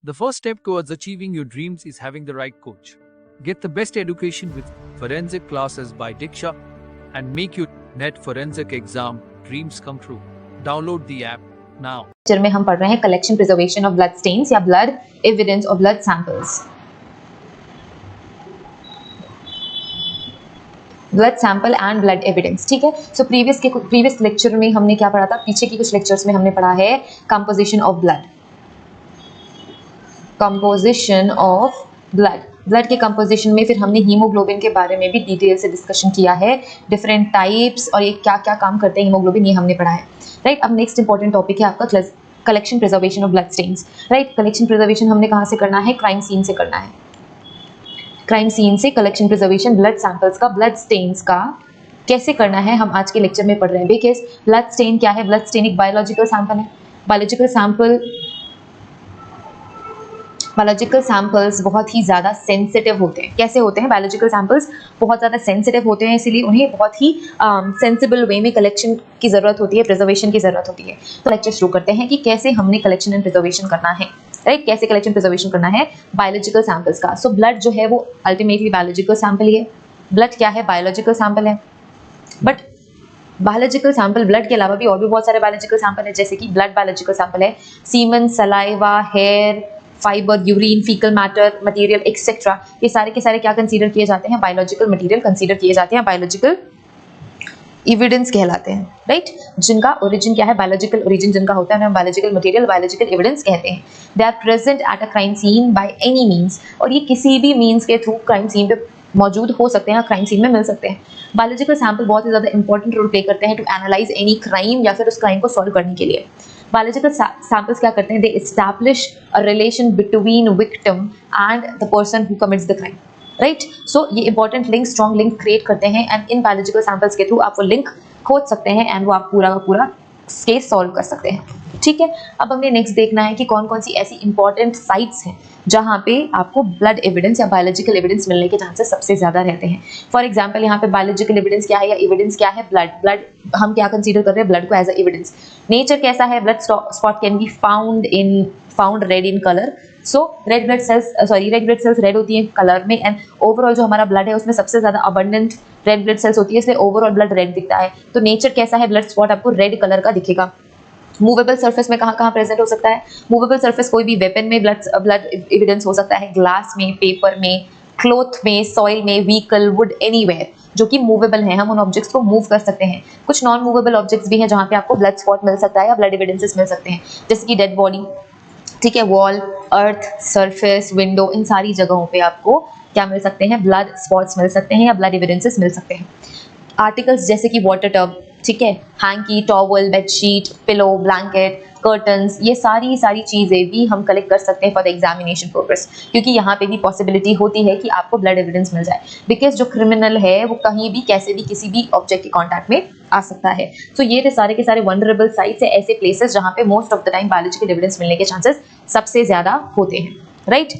The first step towards achieving your dreams is having the right coach. Get the best education with forensic classes by Diksha and make your NET forensic exam dreams come true. Download the app now. Lecture में हम पढ़ रहे हैं collection preservation of blood stains या blood evidence और blood samples. Blood sample and blood evidence, ठीक है। So previous lecture में हमने क्या पढ़ा था, पीछे की कुछ लेक्चर्स में हमने पढ़ा है composition of blood. Composition of blood के कंपोजिशन में फिर हमने हीमोग्लोबिन के बारे में भी डिटेल से डिस्कशन किया है, डिफरेंट टाइप्स और ये क्या क्या काम करते हैं हीमोग्लोबिन, ये हमने पढ़ा है, राइट। अब नेक्स्ट इंपॉर्टेंट टॉपिक है आपका collection preservation of blood stains, right. Collection preservation हमने कहाँ से करना है, क्राइम सीन से करना है। क्राइम सीन से कलेक्शन प्रिजर्वेशन ब्लड सैंपल्स का, ब्लड स्टेन्स का कैसे करना है हम आज के लेक्चर में पढ़ रहे हैं। बिकॉज ब्लड स्टेन क्या है, ब्लड स्टेन एक बायोलॉजिकल सैंपल है। बायोलॉजिकल सैंपल्स बहुत ही ज़्यादा सेंसिटिव होते हैं। कैसे होते हैं, बायोलॉजिकल सैंपल्स बहुत ज़्यादा सेंसिटिव होते हैं, इसीलिए उन्हें बहुत ही सेंसिबल वे में कलेक्शन की ज़रूरत होती है, प्रिजर्वेशन की ज़रूरत होती है। तो लेक्चर शुरू करते हैं कि कैसे हमने कलेक्शन एंड प्रिजर्वेशन करना है, राइट। कैसे कलेक्शन प्रिजर्वेशन करना है बायोलॉजिकल सैंपल्स का। सो ब्लड जो है वो अल्टीमेटली बायोलॉजिकल सैंपल ही है। ब्लड क्या है, बायोलॉजिकल सैंपल है। बट बायोलॉजिकल सैंपल ब्लड के अलावा भी और भी बहुत सारे बायोलॉजिकल सैंपल है, जैसे कि ब्लड बायोलॉजिकल सैंपल है, semen, saliva, hair, fibre, urine, faecal matter material etcetera, ये सारे के सारे क्या कंसीडर किए जाते हैं, बायोलॉजिकल मटेरियल कंसीडर किए जाते हैं, बायोलॉजिकल एविडेंस कहलाते हैं, राइट। जिनका ओरिजिन क्या है, बायोलॉजिकल ओरिजिन जिनका होता है, हम बायोलॉजिकल मटेरियल, बायोलॉजिकल एविडेंस कहते हैं। They are present at a crime scene by any means, और ये किसी भी मीन्स के थ्रू क्राइम सीन पे मौजूद हो सकते हैं, क्राइम सीन में मिल सकते हैं। बायोलॉजिकल सैंपल बहुत ही ज़्यादा इंपॉर्टेंट रोल प्ले करते हैं टू एनालाइज एनी क्राइम या फिर उस क्राइम को सॉल्व करने के लिए। बायोलॉजिकल सैंपल्स क्या करते हैं, they establish a relation between victim and the person who commits the crime, right. So ये important link, strong link create करते हैं एंड इन बायोलॉजिकल सैंपल्स के थ्रू आप वो लिंक खोज सकते हैं एंड वो आप पूरा का पूरा केस सॉल्व कर सकते हैं, ठीक है। अब हमें नेक्स्ट देखना है कि कौन कौन सी ऐसी इंपॉर्टेंट साइट्स हैं जहाँ पे आपको ब्लड एविडेंस या बायोलॉजिकल एविडेंस मिलने के चांसेस सबसे ज़्यादा रहते हैं। फॉर एग्जांपल यहाँ पे बायोलॉजिकल एविडेंस क्या है या एविडेंस क्या है, ब्लड हम क्या कंसीडर कर रहे हैं, ब्लड को एज अ एविडेंस। नेचर कैसा है, blood spot can be found red in colour. So red blood cells red होती हैं कलर में, एंड ओवरऑल जो हमारा ब्लड है उसमें सबसे ज़्यादा अबंडेंट रेड ब्लड सेल्स होती है, इसलिए ओवरऑल ब्लड रेड दिखता है। तो नेचर कैसा है, ब्लड स्पॉट आपको रेड कलर का दिखेगा। मूवेबल सरफेस में कहाँ कहाँ प्रेजेंट हो सकता है, मूवेबल सरफेस कोई भी वेपन में ब्लड एविडेंस हो सकता है, ग्लास में, पेपर में, क्लॉथ में, सॉइल में, व्हीकल, वुड, एनीवेयर जो कि मूवेबल है, हम उन ऑब्जेक्ट्स को मूव कर सकते हैं। कुछ नॉन मूवेबल ऑब्जेक्ट्स भी हैं जहाँ पे आपको ब्लड स्पॉट मिल सकता है या ब्लड एविडेंसेस मिल सकते हैं, जैसे कि डेड बॉडी, ठीक है, वॉल, अर्थ, सरफेस, विंडो, इन सारी जगहों पे आपको क्या मिल सकते हैं, ब्लड स्पॉट्स मिल सकते हैं या ब्लड एविडेंसेस मिल सकते हैं। आर्टिकल्स जैसे कि वाटर टब, ठीक है, hanky, towel, bedsheet, pillow, blanket, curtains, ये सारी चीज़ें भी हम कलेक्ट कर सकते हैं फॉर द एग्जामिनेशन पर्पस, क्योंकि यहाँ पे भी पॉसिबिलिटी होती है कि आपको ब्लड एविडेंस मिल जाए। बिकॉज जो क्रिमिनल है वो कहीं भी कैसे भी किसी भी ऑब्जेक्ट के कॉन्टैक्ट में आ सकता है। सो ये थे सारे के सारे वनरेबल साइट्स है, ऐसे प्लेसेस जहाँ पे most of the time biological evidence मिलने के चांसेस सबसे ज़्यादा होते हैं, राइट।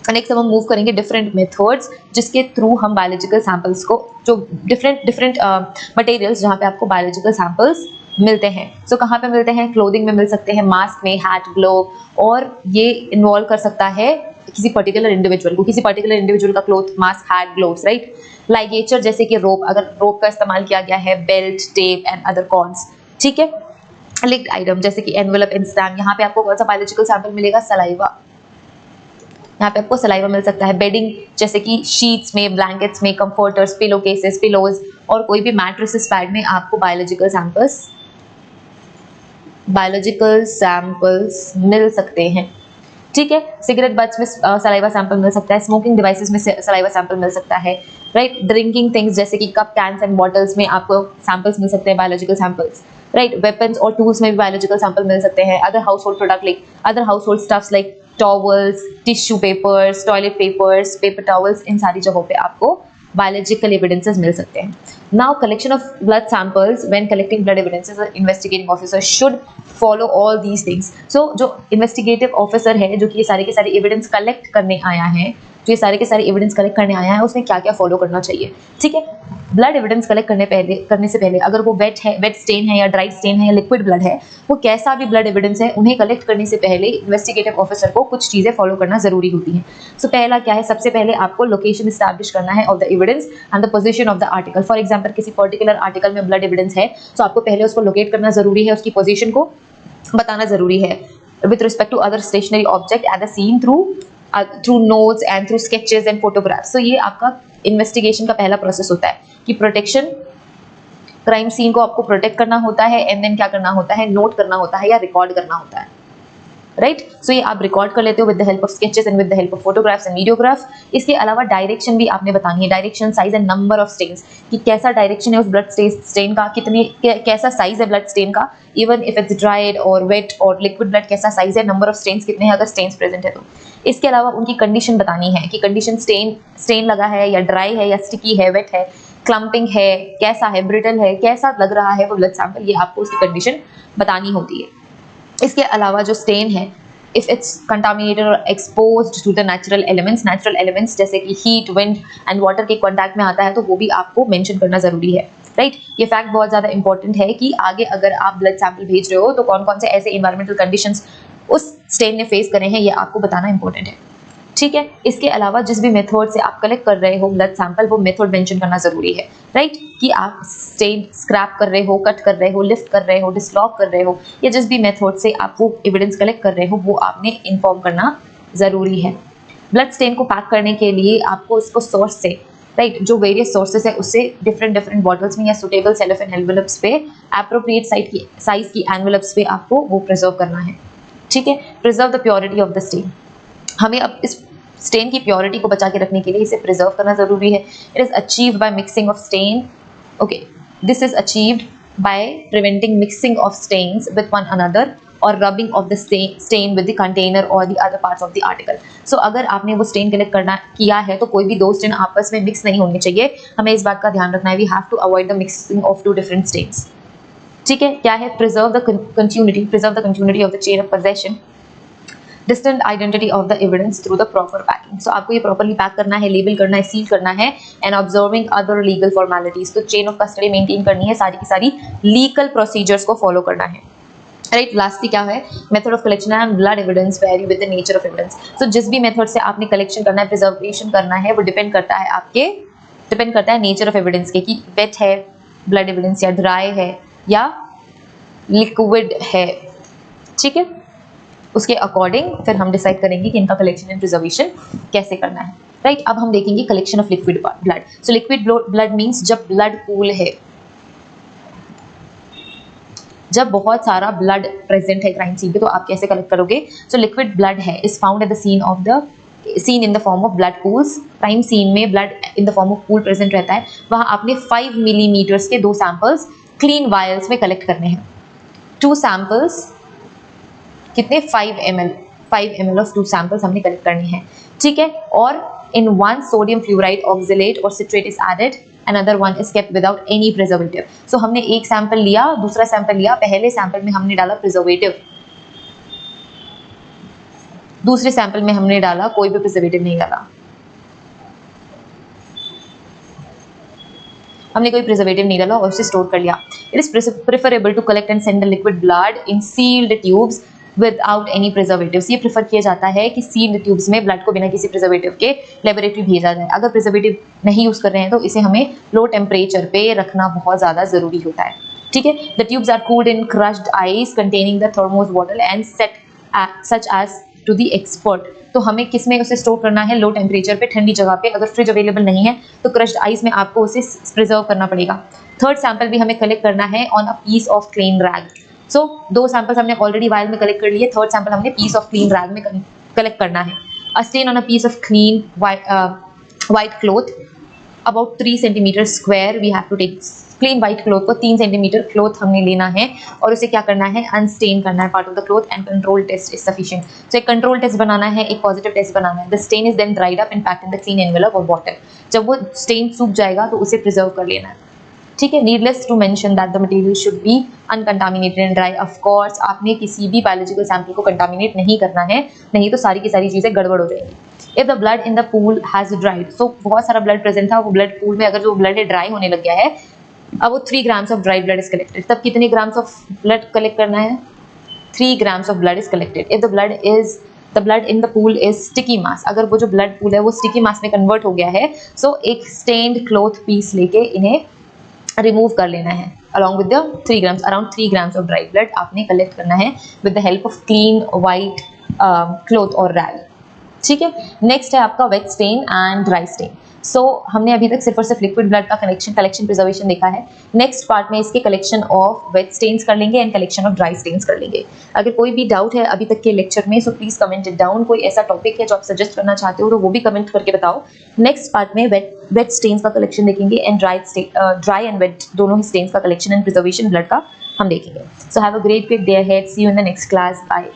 नेक्स्ट हम मूव करेंगे डिफरेंट मेथड्स जिसके थ्रू हम बायोलॉजिकल सैंपल्स को, जो डिफरेंट मटेरियल्स जहाँ पे आपको बायोलॉजिकल सैंपल्स मिलते हैं। सो कहाँ पे मिलते हैं, क्लोथिंग में मिल सकते हैं, मास्क में, हैट, ग्लोव, और ये इन्वॉल्व कर सकता है किसी पर्टिकुलर इंडिविजुअल को, किसी पर्टिकुलर इंडिविजुअल का cloth, mask, hat, gloves, right. Ligature जैसे कि रोप, अगर रोप का इस्तेमाल किया गया है, belt, tape and other cords, ठीक है। लिक्ड आइटम जैसे कि एनवेलप एंड स्टैम्प, यहाँ पे आपको कौन सा बायोलॉजिकल सैंपल मिलेगा, सलाइवा, यहाँ पे आपको सलाइवा मिल सकता है। बेडिंग जैसे कि शीट्स में, ब्लैंकेट्स में, कंफर्टर्स, पिलो केसेस, पिलोज और कोई भी मैट्रेसेस, पैड में आपको बायोलॉजिकल सैंपल्स मिल सकते हैं, ठीक है। सिगरेट बट्स में सलाइवा सैंपल मिल सकता है, स्मोकिंग डिवाइसेस में सलाइवा सैंपल मिल सकता है, राइट। ड्रिंकिंग थिंग्स जैसे कि कप, कैंस एंड बॉटल्स में आपको सैंपल्स मिल सकते हैं, बायोलॉजिकल सैंपल्स, राइट। वेपन्स और टूल्स में भी बायोलॉजिकल सैंपल मिल सकते हैं। Other household stuffs like towels, tissue papers, toilet papers, paper towels, इन सारी जगहों पे आपको बायोलॉजिकल एविडेंसेस मिल सकते हैं। Now collection of blood samples, when collecting blood evidences, investigating officer should follow all these things. So जो investigative officer है जो कि ये सारे के सारे एविडेंस कलेक्ट करने आया है, जो ये सारे के सारे एविडेंस कलेक्ट करने आया है, उसने क्या क्या फॉलो करना चाहिए, ठीक है। ब्लड एविडेंस कलेक्ट करने से पहले अगर वो वेट स्टेन है या ड्राई स्टेन है या लिक्विड ब्लड है, वो कैसा भी ब्लड एविडेंस है, उन्हें कलेक्ट करने से पहले इन्वेस्टिगेटिव ऑफिसर को कुछ चीजें फॉलो करना जरूरी होती है। सो पहला क्या है, सबसे पहले आपको लोकेशन एस्टैब्लिश करना है of the evidence and the position of the article. For example किसी पर्टिकुलर आर्टिकल में ब्लड एविडेंस है, तो आपको पहले उसको लोकेट करना जरूरी है, उसकी पोजीशन को बताना जरूरी है with respect to other stationary object at the scene through notes and through sketches and photographs। So ये आपका इन्वेस्टिगेशन का पहला प्रोसेस होता है कि प्रोटेक्शन, क्राइम सीन को आपको प्रोटेक्ट करना होता है एंड देन क्या करना होता है, नोट करना होता है या रिकॉर्ड करना होता है, राइट। सो ये आप रिकॉर्ड कर लेते हो with the help of sketches and with the help of photographs and videographs. इसके अलावा डायरेक्शन भी आपने बतानी है, direction, size and number of stains, कि कैसा डायरेक्शन है उस ब्लड स्टेन का, कैसा साइज है ब्लड स्टेन का, इवन इफ इट्स ड्राइड और वेट और लिक्विड ब्लड कैसा साइज है, नंबर ऑफ स्टेन्स कितने हैं अगर स्टेन्स प्रेजेंट है तो। इसके अलावा उनकी कंडीशन बतानी है कि कंडीशन स्टेन लगा है या ड्राई है या स्टिकी है, वेट है, क्लम्पिंग है, कैसा है, ब्रिटल है, कैसा लग रहा है वो ब्लड सैंपल, ये आपको उसकी कंडीशन बतानी होती है। इसके अलावा जो स्टेन है, इफ इट्स कंटामिनेटेड और exposed to the natural elements जैसे कि हीट, विंड एंड वाटर के कॉन्टैक्ट में आता है, तो वो भी आपको मेंशन करना जरूरी है, राइट। ये फैक्ट बहुत ज्यादा इंपॉर्टेंट है कि आगे अगर आप ब्लड सैंपल भेज रहे हो तो कौन कौन से ऐसे इन्वायरमेंटल कंडीशंस उस स्टेन ने फेस करे हैं, ये आपको बताना इंपॉर्टेंट है, ठीक है। इसके अलावा जिस भी मेथड से आप कलेक्ट कर रहे हो ब्लड सैंपल, वो मेथड मेंशन करना जरूरी है, राइट, कि आप स्टेन स्क्रैप कर रहे हो, कट कर रहे हो, लिफ्ट कर रहे हो, डिसलॉक कर रहे हो, या जिस भी मेथड से आप वो एविडेंस कलेक्ट कर रहे हो वो आपने इन्फॉर्म करना जरूरी है। ब्लड स्टेन को पैक करने के लिए आपको उसको सोर्स से, राइट, जो वेरियस सोर्सेस है उससे डिफरेंट बॉटल्स में या सुटेबल सेलोफेन एनवेलप्स पे, एप्रोप्रिएट साइज की एनवेलप्स पे आपको वो प्रिजर्व करना है, ठीक है। Preserve the purity of the stand, हमें अब इस स्टेन की प्योरिटी को बचा के रखने के लिए इसे प्रिजर्व करना जरूरी है। It is achieved by mixing of stain, okay, this is achieved by preventing mixing of stains with one another or rubbing of the stain with the container or the other parts of the article. So अगर आपने वो stand collect किया है तो कोई भी दो stand आपस में मिक्स नहीं होने चाहिए, हमें इस बात का ध्यान रखना है। We have to avoid the mixing of two different stains, ठीक है। क्या है, preserve the continuity of the chain of possession, distinct identity of the evidence through the proper packing। So आपको ये properly पैक करना है, लेबल करना है, सील करना है and observing other legal formalities। तो चेन ऑफ कस्टडी मेंटेन करनी है, सारी की सारी लीगल प्रोसीजर्स को फॉलो करना है, राइट। लास्टली क्या है, method of collection and blood evidence vary with the nature of evidence. So जिस भी मेथड से आपने कलेक्शन करना है, प्रिजर्वेशन करना है, वो डिपेंड करता है नेचर ऑफ एविडेंस के, कि वेट है ब्लड एविडेंस या ड्राई है या लिक्विड है, ठीक है। उसके अकॉर्डिंग फिर हम डिसाइड करेंगे कि इनका कलेक्शन एंड प्रिजर्वेशन कैसे करना है, राइट। अब हम देखेंगे collection of liquid blood. So liquid blood means जब ब्लड पूल है, जब बहुत सारा ब्लड प्रेजेंट है क्राइम सीन पे, तो आप कैसे कलेक्ट करोगे। सो लिक्विड ब्लड है is found at the scene in the form of blood pools. Crime scene में blood in the form of pool present रहता है, वहां आपने 5 मिलीमीटर्स के 2 सैंपल्स क्लीन वायल्स में कलेक्ट करने हैं। 2 सैंपल्स कितने, 5 ml ऑफ 2 सैंपल्स हमने कलेक्ट करनी है, ठीक है। और इन 1 सोडियम फ्लोराइड ऑक्सलेट और citrate is added, another one is kept without any preservative। so हमने एक सैंपल लिया, दूसरा सैंपल लिया, पहले सैंपल में हमने डाला प्रिजर्वेटिव, दूसरे सैंपल में हमने डाला कोई भी प्रिजर्वेटिव नहीं डाला, हमने कोई प्रिजर्वेटिव नहीं डाला और उसे स्टोर कर लिया। It is preferable to collect and send the liquid blood in sealed tubes without any preservatives. ये प्रेफर किया जाता है कि सील्ड ट्यूब्स में ब्लड को बिना किसी प्रिजर्वेटिव के लेबोरेटरी भेजा जाए। अगर प्रिजर्वेटिव नहीं यूज कर रहे हैं तो इसे हमें लो टेम्परेचर पे रखना बहुत ज्यादा जरूरी होता है, ठीक है। The tubes are cooled in crushed ice containing the thermos water and set such as to the expert. तो हमें किस में उसे स्टोर करना है, लो टेम्परेचर पे, ठंडी जगह पे। अगर फ्रिज अवेलेबल नहीं है तो क्रश्ड आइस में आपको उसे प्रिजर्व करना पड़ेगा। थर्ड सैंपल भी हमें कलेक्ट करना है on a piece of clean rag. So 2 samples हमने ऑलरेडी वायल में कलेक्ट कर लिए, थर्ड सैंपल हमने पीस ऑफ क्लीन रैग में कलेक्ट करना है। A stain on a piece of clean white cloth about 3 centimeter square we have to take। Clean white cloth को 3 centimetre cloth हमने लेना है और उसे क्या करना है, अनस्टेन करना है part of the cloth and control test is sufficient. So एक कंट्रोल टेस्ट बनाना है, एक पॉजिटिव टेस्ट बनाना है। The stain is then dried up and packed in the clean envelope और बॉटल। जब वो स्टेन सूख जाएगा तो उसे प्रिजर्व कर लेना है, ठीक है। Needless to mention that the material should be uncontaminated and dry. Of course आपने किसी भी बायोलॉजिकल सैंपल को कंटामिनेट नहीं करना है, नहीं तो सारी की सारी चीजें गड़बड़ हो जाएंगी। If the blood in the pool has dried, so बहुत सारा ब्लड प्रेजेंट था, वो ब्लड पूल में अगर जो ब्लड है ड्राई होने लग गया है, अब वो 3 grams of dry blood is collected, तब कितने ग्राम्स ऑफ ब्लड कलेक्ट करना है? 3 grams of blood is collected. If the blood in the pool is sticky mass, अगर वो जो ब्लड पूल है वो स्टिकी मास में कन्वर्ट हो गया है, सो एक स्टेन्ड क्लॉथ पीस लेके इन्हें रिमूव कर लेना है along with the 3 grams, around 3 grams of dry blood आपने कलेक्ट करना है with the help of clean white cloth और rag। ठीक है, नेक्स्ट है आपका wet stain and dry stain. So हमने अभी तक सिर्फ और सिर्फ लिक्विड ब्लड का कलेक्शन प्रिजर्वेशन देखा है। नेक्स्ट पार्ट में इसके कलेक्शन ऑफ वेट स्टेन्स कर लेंगे and collection of dry stains कर लेंगे। अगर कोई भी डाउट है अभी तक के लेक्चर में, so please comment it down. कोई ऐसा टॉपिक है जो आप सजेस्ट करना चाहते हो तो वो भी कमेंट करके बताओ। नेक्स्ट पार्ट में वेट स्टेन्स का कलेक्शन देखेंगे एंड ड्राई एंड वेट दोनों ही स्टेन्स का कलेक्शन एंड प्रिजर्वेशन ब्लड का हम देखेंगे। So have a great day ahead, see you in the next class, bye.